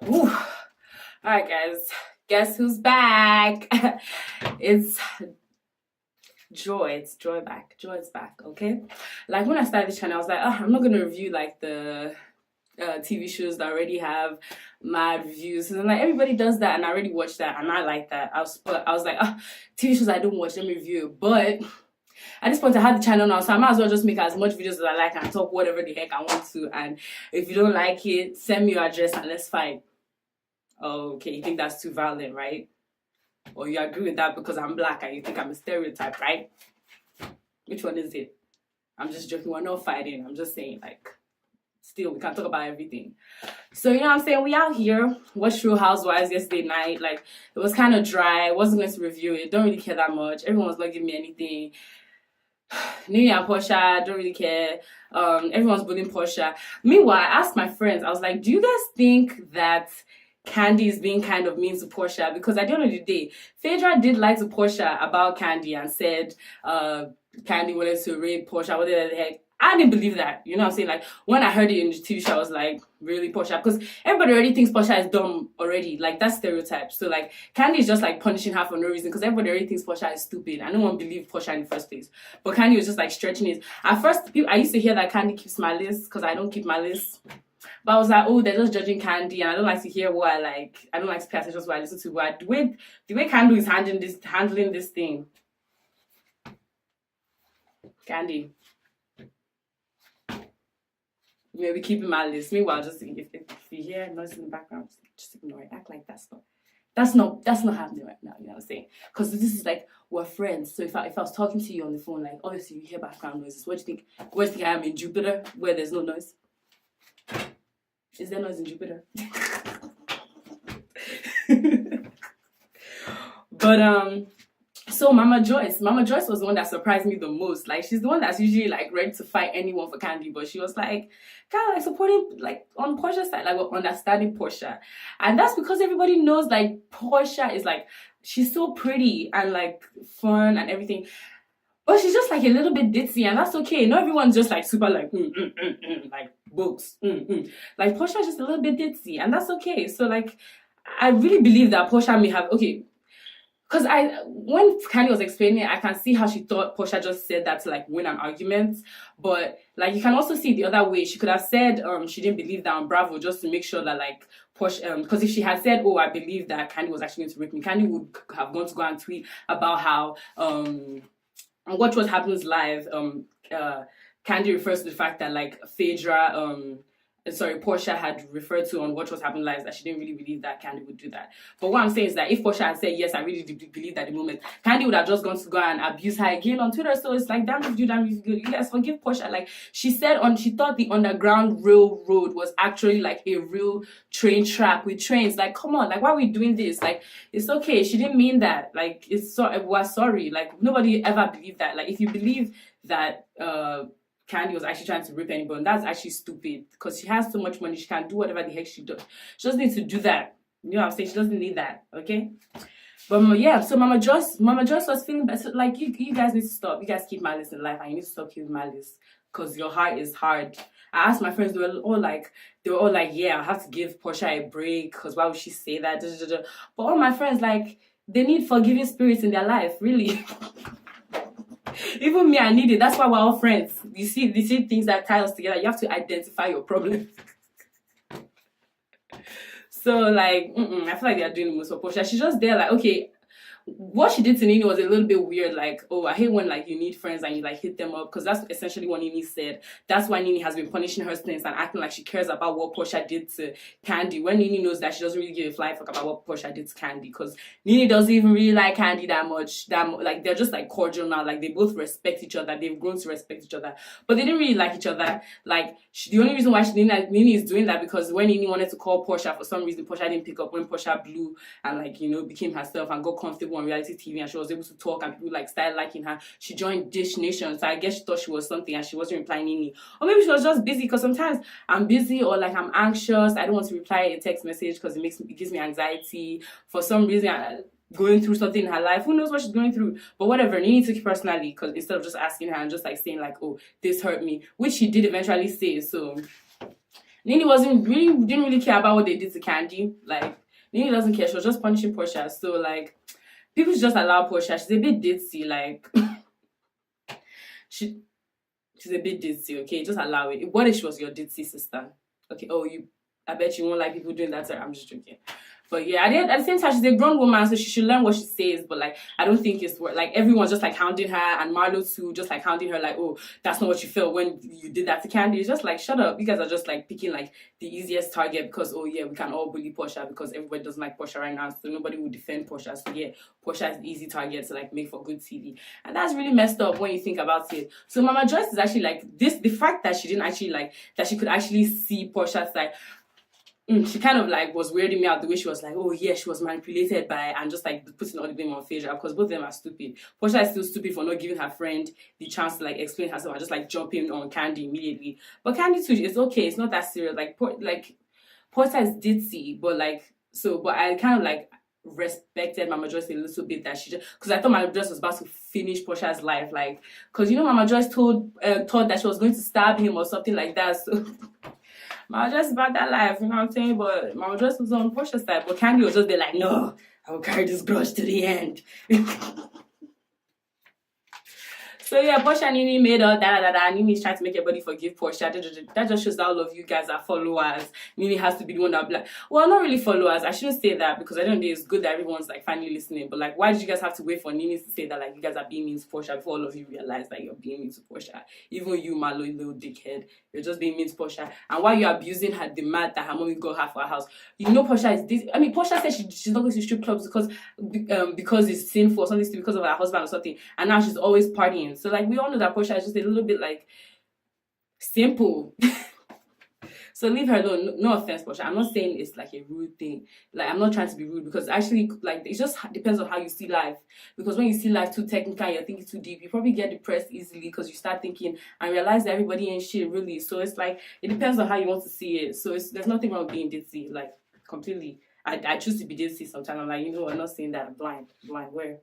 Whew. All right, guys. Guess who's back? It's Joy. It's Joy back. Joy's back. Okay. Like when I started this channel, I was like, I'm not gonna review like the TV shows that already have mad reviews. And like everybody does that, and I already watched that, and I like that. I was like, TV shows I don't watch, let me review. But at this point, I had the channel now, so I might as well just make as much videos as I like and talk whatever the heck I want to. And if you don't like it, send me your address and let's fight. Okay, you think that's too violent, right? Or you agree with that because I'm black and you think I'm a stereotype, right? Which one is it? I'm just joking. We're not fighting. I'm just saying, like, still, we can't talk about everything. So, you know what I'm saying? We out here. Watched through Housewives yesterday night. Like, it was kind of dry. I wasn't going to review it. Don't really care that much. Everyone was not giving me anything. Nini and Portia, don't really care. Everyone's bullying Portia. Meanwhile, I asked my friends, I was like, do you guys think that Kandi is being kind of mean to Portia? Because at the end of the day, Phaedra did lie to Portia about Kandi and said Kandi wanted to rape Portia, whatever the heck. I didn't believe that. You know what I'm saying? Like, when I heard it in the TV show, I was like, really, Portia? Because everybody already thinks Portia is dumb already. Like, that's stereotype. So, like, Kandi is just, like, punishing her for no reason because everybody already thinks Portia is stupid. I don't want to believe Portia in the first place. But Kandi was just, like, stretching it. At first, I used to hear that Kandi keeps my list because I don't keep my list. But I was like, oh, they're just judging Kandi, and I don't like to hear what I like. I don't like to pay attention to what I listen to. But the way Kandi is handling this thing. Kandi. Maybe keeping my list. Meanwhile, just if you hear noise in the background, just ignore it. Act like that's not happening right now. You know what I'm saying? Because this is like we're friends. So if I was talking to you on the phone, like obviously you hear background noises. What do you think? Where do you think I am in Jupiter, where there's no noise? Is there noise in Jupiter? But so Mama Joyce was the one that surprised me the most. Like, she's the one that's usually like ready to fight anyone for Kandi, but she was like kind of like supporting, like, on Portia's side, like understanding Portia. And that's because everybody knows like Portia is like, she's so pretty and like fun and everything, but she's just like a little bit ditzy, and that's okay. Not everyone's just like super like like books. Like Portia's just a little bit ditzy, and that's okay. So like I really believe that Portia may have, okay, because when Kandi was explaining it, I can see how she thought Portia just said that to like win an argument. But like you can also see the other way. She could have said she didn't believe that on Bravo just to make sure that like Portia, because if she had said, oh, I believe that Kandi was actually going to rape me, Kandi would have gone to go and tweet about how on Watch What Happens Live, Kandi refers to the fact that like Phaedra, Portia had referred to on Watch What Happened Live that she didn't really believe that Kandi would do that. But what I'm saying is that if Portia had said, yes, I really do believe that at the moment, Kandi would have just gone to go and abuse her again on Twitter. So it's like, damn if you do, damn if you do. You guys forgive Portia. Like, she said she thought the Underground Railroad was actually like a real train track with trains. Like, come on, like, why are we doing this? Like, it's okay. She didn't mean that. Like, we're sorry. Like, nobody ever believed that. Like, if you believe that, Kandi was actually trying to rape anybody, that's actually stupid because she has so much money, she can do whatever the heck she does. She doesn't need to do that. You know what I'm saying? She doesn't need that, okay? But yeah, so Mama Joyce was feeling better. Like, you guys need to stop. You guys keep malice in life, and you need to stop keeping malice because your heart is hard. I asked my friends, they were all like, yeah, I have to give Portia a break because why would she say that? But all my friends, like, they need forgiving spirits in their life, really. Even me, I need it. That's why we're all friends. You see things that tie us together. You have to identify your problem. So, like, I feel like they're doing the most for Portia. She's just there, like, okay, what she did to Nini was a little bit weird. Like, oh, I hate when like you need friends and you like hit them up, because that's essentially what Nini said. That's why Nini has been punishing her students and acting like she cares about what Portia did to Kandi, when Nini knows that she doesn't really give a flying fuck about what Portia did to Kandi, because Nini doesn't even really like Kandi that much. Like, they're just like cordial now. Like, they both respect each other. They've grown to respect each other, but they didn't really like each other. Like, the only reason why Nini is doing that because when Nini wanted to call Portia, for some reason Portia didn't pick up when Portia blew and like, you know, became herself and got comfortable on reality TV, and she was able to talk and people like started liking her. She joined Dish Nation, so I guess she thought she was something and she wasn't replying Nini. Or maybe she was just busy, because sometimes I'm busy or like I'm anxious. I don't want to reply a text message because it gives me anxiety. For some reason, going through something in her life. Who knows what she's going through? But whatever, Nini took it personally, because instead of just asking her and just like saying like, oh, this hurt me, which she did eventually say. So Nini didn't really care about what they did to Kandi. Like, Nini doesn't care. She was just punishing Portia. So like, people should just allow Portia. She's a bit ditzy. Like, she's a bit ditzy. Okay, just allow it. What if she was your ditzy sister? Okay. Oh, I bet you won't like people doing that to her. I'm just joking. But yeah, at the same time, she's a grown woman, so she should learn what she says. But like, I don't think it's worth, like, everyone's just like hounding her, and Marlo too, just like hounding her, like, oh, that's not what you felt when you did that to Kandi. It's just like, shut up. You guys are just like picking like the easiest target because, oh yeah, we can all bully Portia because everybody doesn't like Portia right now, so nobody will defend Portia. So yeah, Portia is an easy target to like make for good TV, and that's really messed up when you think about it. So Mama Joyce is actually like this. The fact that she didn't actually like that she could actually see Portia's side. She kind of like was weirding me out the way she was like, oh yeah, she was manipulated by, and just like putting all the blame on Phaedra because both of them are stupid. Portia is still stupid for not giving her friend the chance to like explain herself and just like jumping on Kandi immediately. But Kandi too, it's okay, it's not that serious. Like Portia is ditzy, but like but I kind of like respected Mama Joyce a little bit that she just, because I thought Mama Joyce was about to finish Portia's life, like, because you know Mama Joyce thought that she was going to stab him or something like that. So Mama Joyce about that life, you know what I'm saying? But Mama Joyce was on Portia's side, but Kandi was just there like, no, I will carry this grudge to the end. So yeah, Portia and Nini made all Nini's trying to make everybody forgive Portia. That just shows that all of you guys are followers. Nini has to be the one that be like, well, not really followers. I shouldn't say that because I don't think it's good that everyone's like finally listening. But like, why did you guys have to wait for Nini to say that like you guys are being mean to Portia before all of you realize that you're being mean to Portia? Even you, my little dickhead, you're just being mean to Portia. And while you're abusing her demand that her mommy got her for her house, you know Portia is this. I mean, Portia said she's not going to strip clubs because it's sinful or something, because of her husband or something, and now she's always partying. So like, we all know that Portia is just a little bit like simple. So leave her alone. No offense, Portia. I'm not saying it's like a rude thing. Like, I'm not trying to be rude because actually, like, it just depends on how you see life. Because when you see life too technical and you're thinking too deep, you probably get depressed easily because you start thinking and realize that everybody ain't shit really. So it's like, it depends on how you want to see it. So there's nothing wrong with being ditzy, like, completely. I choose to be ditzy sometimes. I'm like, you know, I'm not saying that blind, where?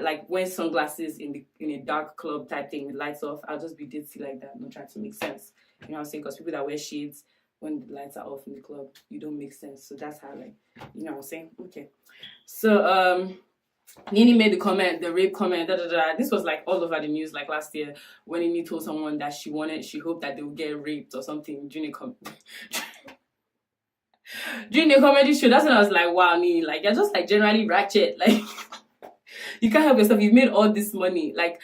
Like, wearing sunglasses in a dark club type thing with lights off, I'll just be ditzy like that, not trying to make sense. You know what I'm saying? Because people that wear shades when the lights are off in the club, you don't make sense. So that's how, like, you know what I'm saying? Okay. So Nini made the rape comment, This was like all over the news like last year when Nini told someone that she hoped that they would get raped or something during during the comedy show. That's when I was like, wow, Nini, like, you're just like generally ratchet, like. You can't help yourself. You've made all this money. Like,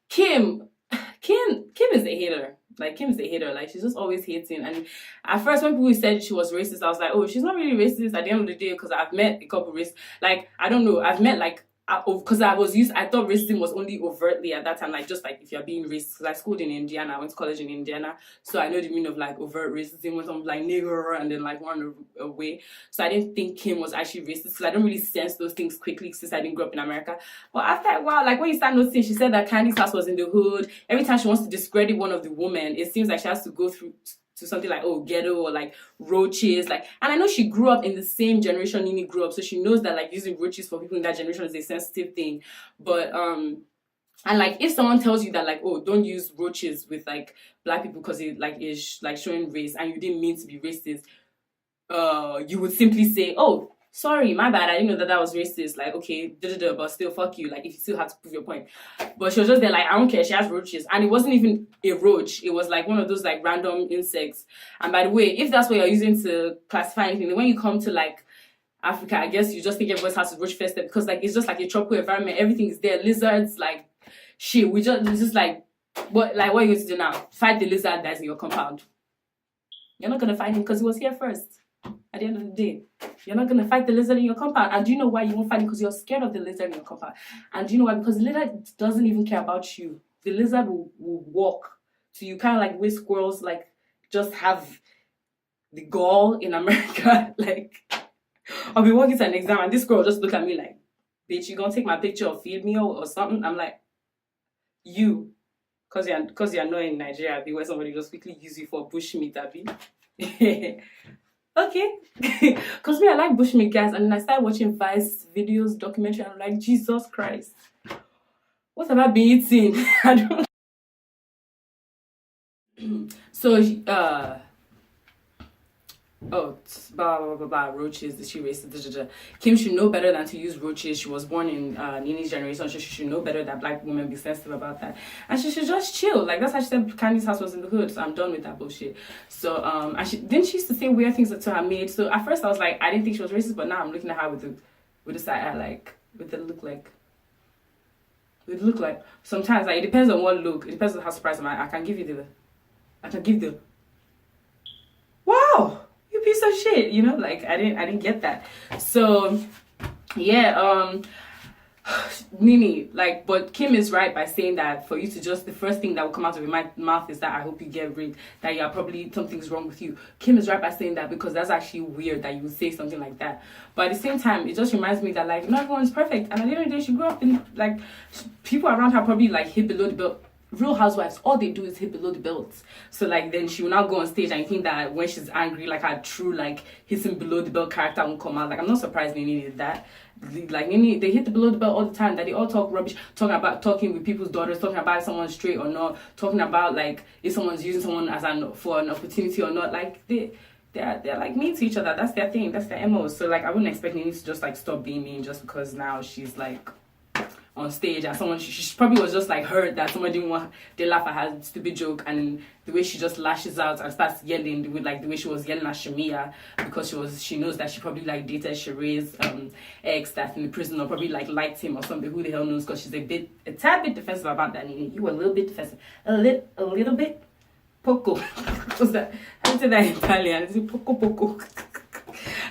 Kim is a hater. Like, Kim's a hater. Like, she's just always hating. And at first, when people said she was racist, I was like, oh, she's not really racist at the end of the day, because I've met a couple racists. Like, I don't know. I've met, like, because I thought racism was only overtly at that time, like, just like if you're being racist. Because I schooled in Indiana, I went to college in Indiana, so I know the meaning of like overt racism, when someone's like nigger and then like run away. So I didn't think Kim was actually racist, because I don't really sense those things quickly since I didn't grow up in America. But after a while, like when you start noticing, she said that Kandi's house was in the hood. Every time she wants to discredit one of the women, it seems like she has to go through to something like, oh, ghetto, or like roaches, like, and I know she grew up in the same generation Nini grew up, so she knows that like using roaches for people in that generation is a sensitive thing. But and like, if someone tells you that like, oh, don't use roaches with like black people because it like is like showing race, and you didn't mean to be racist, you would simply say, oh, sorry, my bad, I didn't know that was racist. Like, okay, but still, fuck you. Like, if you still have to prove your point. But she was just there like, I don't care, she has roaches. And it wasn't even a roach. It was like one of those like random insects. And by the way, if that's what you're using to classify anything, then when you come to like Africa, I guess you just think everybody's house is roach fested, because like it's just like a tropical environment. Everything is there. Lizards, like shit. It's just like, what are you going to do now? Fight the lizard that's in your compound. You're not gonna fight him because he was here first. At the end of the day, you're not going to fight the lizard in your compound. And do you know why you won't fight it? Because you're scared of the lizard in your compound. And do you know why? Because the lizard doesn't even care about you. The lizard will walk. So you kind of like way squirrels like just have the gall in America. Like, I'll be walking to an exam and this squirrel just look at me like, bitch, you gonna take my picture or feed me or something? I'm like, you. Because you're not in Nigeria, where somebody just quickly use you for bushmeat, Abby. Okay, because me, I like bushmeat, guys, and then I started watching Vice videos, documentary, and I'm like, Jesus Christ, what have I been eating? I don't. So oh, blah, blah, blah, blah, roaches, is she racist? Da, da, da. Kim should know better than to use roaches. She was born in Nini's generation, so she should know better that black women be sensitive about that. And she should just chill. Like, that's how she said Kandi's house was in the hood, so I'm done with that bullshit. So, and she used to say weird things to her maid. So at first I was like, I didn't think she was racist, but now I'm looking at her with the side eye, like, with the look like. It look like sometimes like it depends on what look. It depends on how surprised am I. I can give the wow, you piece of shit, you know, like I didn't get that. So yeah, Nini, like, but Kim is right by saying that for you to just, the first thing that will come out of your mouth is that I hope you get raped, that you're probably, something's wrong with you. Kim is right by saying that because that's actually weird that you would say something like that. But at the same time, it just reminds me that, like, not everyone's perfect. And at the end of the day, she grew up in, like, people around her probably, like, hit below the belt. Real Housewives, all they do is hit below the belt. So, like, then she will now go on stage and think that when she's angry, like, her true, like, hitting below the belt character won't come out. Like, I'm not surprised Nini did that. Like, Nini, they hit the below the belt all the time, that they all talk rubbish, talking with people's daughters, talking about if someone's straight or not, talking about, like, if someone's using someone as for an opportunity or not. Like, they're like mean to each other. That's their thing. That's their MO. So, like, I wouldn't expect Nini to just, like, stop being mean just because now she's, like, on stage and someone she probably was just like hurt that someone didn't want, they laugh at her stupid joke, and the way she just lashes out and starts yelling with, like, the way she was yelling at Shamia because she knows that she probably, like, dated Sheree's ex that's in the prison, or probably, like, liked him or something. Who the hell knows? Because she's a tad bit defensive about that. You were a little bit defensive, a little bit poco. What's that? How do you say that in Italian? It's poco.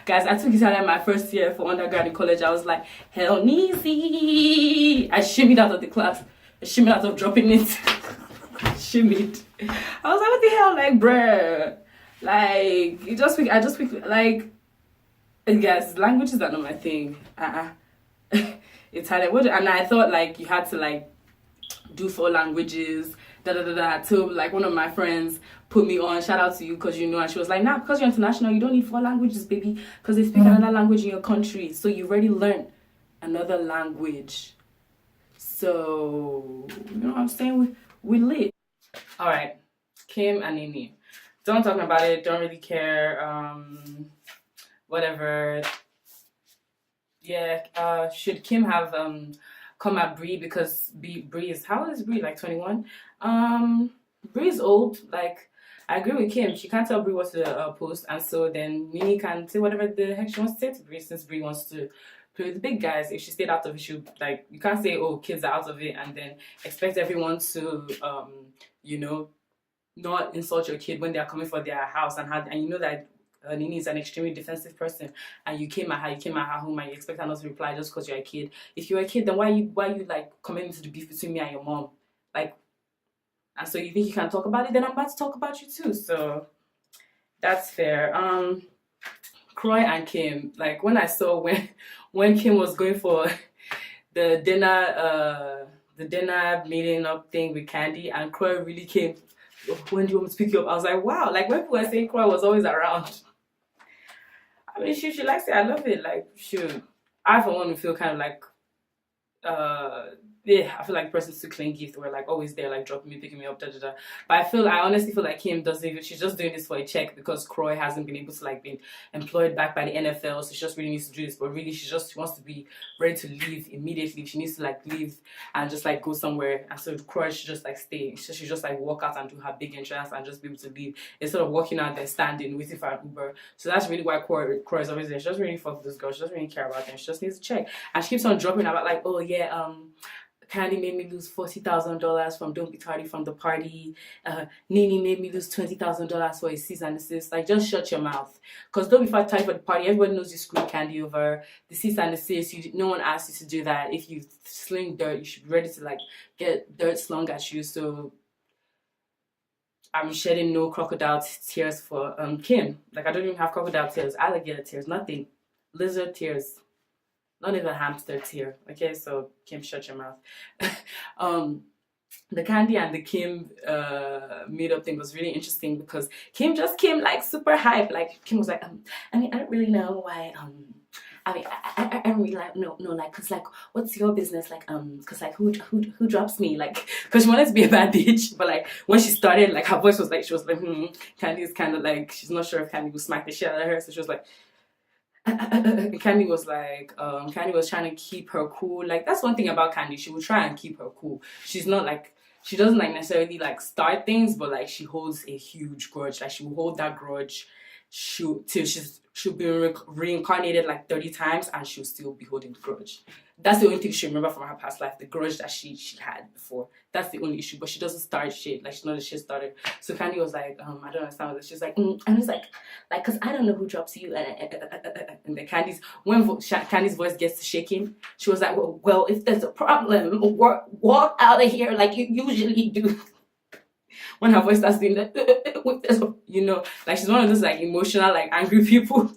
Guys, I took Italian my first year for undergrad in college. I was like, hell neezy. I shimmied out of the class. I shimmied out of dropping it. Shimmied. I was like, what the hell? Like, bruh. Like, I just speak, like, guys, languages are not my thing. Italian. And I thought, like, you had to, like, do 4 languages. So, like, one of my friends put me on, shout out to you, because you know, and she was like, nah, because you're international, you don't need 4 languages, baby, because they speak another language in your country, so you've already learned another language. So, you know what I'm saying? We lit. All right, Kim and Nini. Don't talk about it, don't really care, whatever. Yeah, should Kim have come at Brie, because Brie is, how old is Brie? Like 21? Brie's old. Like, I agree with Kim. She can't tell Brie what to post, and so then Nini can say whatever the heck she wants to say to Brie, since Brie wants to play with the big guys. If she stayed out of it, she, like, you can't say, oh, kids are out of it, and then expect everyone to, you know, not insult your kid when they are coming for their house, and you know that Nini is an extremely defensive person, and you came at her home, and you expect her not to reply just because you're a kid. If you're a kid, then why you like coming into the beef between me and your mom? Like, and so you think you can talk about it? Then I'm about to talk about you too. So that's fair. Croy and Kim, like, when I saw when Kim was going for the dinner meeting up thing with Kandi, and Croy really came, when do you want me to pick you up? I was like, wow, like, when people were saying Croy was always around. I mean, she likes it. I love it. Like, shoot, I for one feel kind of like, yeah, I feel like the person's too clingy. We're like always there, like dropping me, picking me up, da. But I honestly feel like Kim doesn't even, she's just doing this for a check because Croy hasn't been able to, like, be employed back by the NFL, so she just really needs to do this. But really, she wants to be ready to leave immediately. She needs to, like, leave and just, like, go somewhere. And so Croy should just, like, stay. She should just, like, walk out and do her big entrance and just be able to leave instead of walking out there standing waiting for an Uber. So that's really why Croy is always there. She doesn't really fuck with this girl. She doesn't really care about them. She just needs to check. And she keeps on dropping about, like, oh yeah, Kandi made me lose $40,000 from Don't Be Tardy from the party. Nini made me lose $20,000 for a cease and desist. Like, just shut your mouth. Because Don't Be Tardy for the party, everybody knows you screwed Kandi over. The cease and desist, no one asked you to do that. If you sling dirt, you should be ready to, like, get dirt slung at you. So I'm shedding no crocodile tears for Kim. Like, I don't even have crocodile tears, alligator tears, nothing. Lizard tears. Not even a hamster tear. Okay, so Kim, shut your mouth. The Kandi and the Kim meetup thing was really interesting because Kim just came, like, super hype. Like, Kim was like, I mean, I don't really know why I mean, I don't really like, no, like, cause like, what's your business? Like, cause like, who drops me? Like, cause she wanted to be a bad bitch, but like, when she started, like, her voice was like, she was like, Kandi is kind of like, she's not sure if Kandi will smack the shit out of her, so she was like, Kandi was like, Kandi was trying to keep her cool. Like, that's one thing about Kandi, she will try and keep her cool. She's not like, she doesn't like necessarily like start things, but like she holds a huge grudge. Like, she will hold that grudge till she'll be reincarnated like 30 times and she'll still be holding the grudge. That's the only thing she remember from her past life, the grudge that she had before. That's the only issue, but she doesn't start shit. Like, she's not a shit starter. So Kandi was like, I don't understand what this. She's like, and it's like, cause I don't know who drops you. And then Candi's voice gets to shaking, she was like, well, if there's a problem, walk out of here like you usually do. When her voice starts doing that, you know, like, she's one of those like emotional, like, angry people.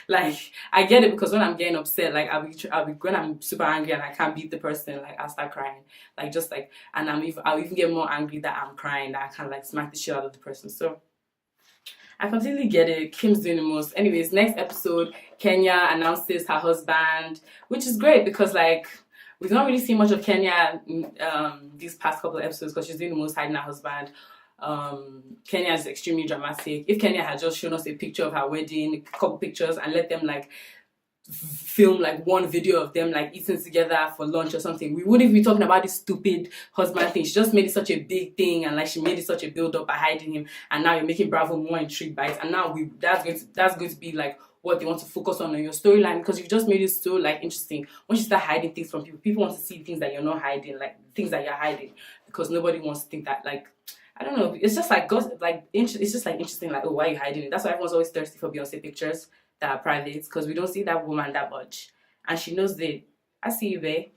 Like, I get it, because when I'm getting upset, like, I'll be when I'm super angry and I can't beat the person, like, I'll start crying, like, just like, and I'll even get more angry that I'm crying, that I can't like smack the shit out of the person. So I completely get it. Kim's doing the most. Anyways, next episode, Kenya announces her husband, which is great, because like, we've not really seen much of Kenya these past couple of episodes, because she's doing the most hiding her husband. Kenya is extremely dramatic. If Kenya had just shown us a picture of her wedding, a couple pictures, and let them like film like one video of them like eating together for lunch or something, we wouldn't be talking about this stupid husband thing. She just made it such a big thing, and like, she made it such a build up by hiding him, and now you're making Bravo more intrigued by it, and now that's going to be like what they want to focus on your storyline, because you've just made it so like interesting. Once you start hiding things from people want to see things that you're not hiding, like things that you're hiding, because nobody wants to think that, like, I don't know, it's just like gossip, like, it's just like interesting, like, oh, why are you hiding it? That's why everyone's always thirsty for Beyonce pictures that are private, because we don't see that woman that much, and she knows that. I see you, babe.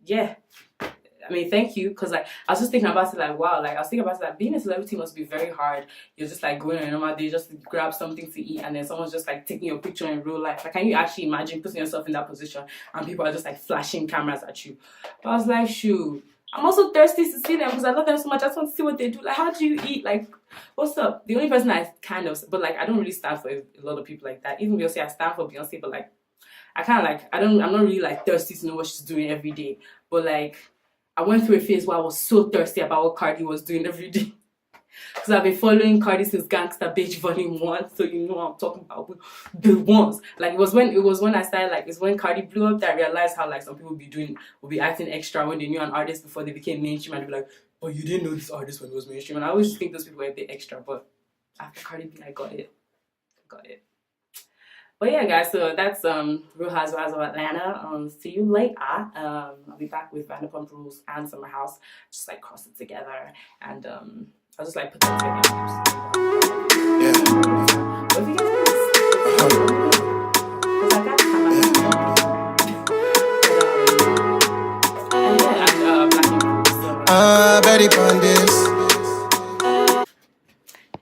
Yeah, I mean, thank you, because like, I was just thinking about it, like, wow, like, I was thinking about it, like, being a celebrity must be very hard. You're just like going on a normal day, just to grab something to eat, and then someone's just like taking your picture in real life. Like, can you actually imagine putting yourself in that position and people are just like flashing cameras at you? But I was like, shoot, I'm also thirsty to see them, because I love them so much. I just want to see what they do. Like, how do you eat? Like, what's up? The only person I kind of, but like, I don't really stand for a lot of people like that. Even Beyonce, I stand for Beyonce, but like, I kind of like, I'm not really like thirsty to know what she's doing every day. But like, I went through a phase where I was so thirsty about what Kandi was doing every day. Because I've been following Kandi since Gangsta Bitch Volume 1, so you know what I'm talking about, the ones. Like, it was when I started, like, it's when Kandi blew up that I realized how like some people will be acting extra when they knew an artist before they became mainstream, and they'd be like, but you didn't know this artist when it was mainstream. And I always think those people were a bit extra, but after Cardi B, I got it. But yeah, guys, so that's Real Housewives of Atlanta. See you later. I'll be back with Vanderpump Rules and Summer House, just like cross it together, and I'll just like put them together. Yeah. But if you guys because I got Black and Betty Pondis.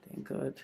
Thank God.